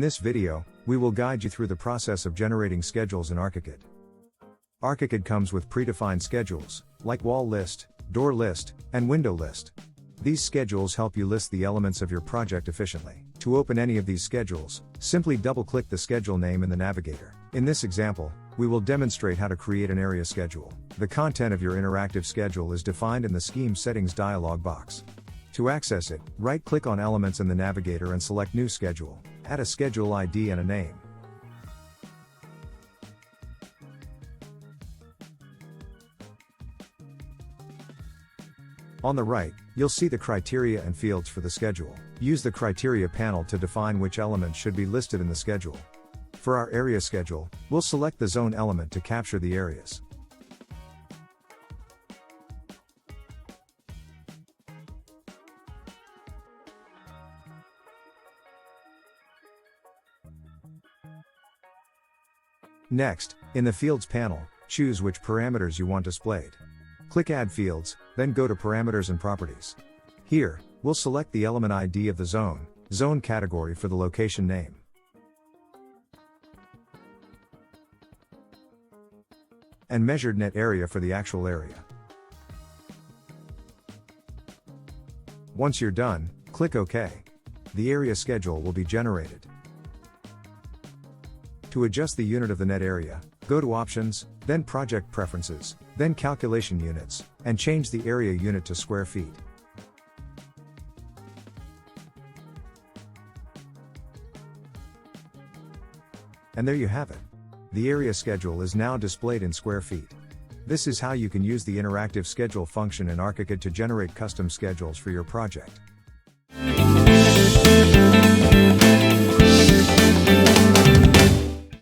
this video, we will guide you through the process of generating schedules in Archicad. Archicad comes with predefined schedules, like wall list, door list, and window list. These schedules help you list the elements of your project efficiently. To open any of these schedules, simply double-click the schedule name in the navigator. In this example, we will demonstrate how to create an area schedule. The content of your interactive schedule is defined in the Scheme Settings dialog box. To access it, right-click on Elements in the navigator and select New Schedule. Add a schedule ID and a name. On the right, you'll see the criteria and fields for the schedule. Use the criteria panel to define which elements should be listed in the schedule. For our area schedule, we'll select the zone element to capture the areas. Next, in the Fields panel, choose which parameters you want displayed. Click Add Fields, then go to Parameters and Properties. Here, we'll select the element ID of the zone category for the location name. And measured net area for the actual area. Once you're done, click OK. The area schedule will be generated. To adjust the unit of the net area, go to Options, then Project Preferences, then Calculation Units, and change the area unit to square feet. And there you have it. The area schedule is now displayed in square feet. This is how you can use the interactive schedule function in Archicad to generate custom schedules for your project.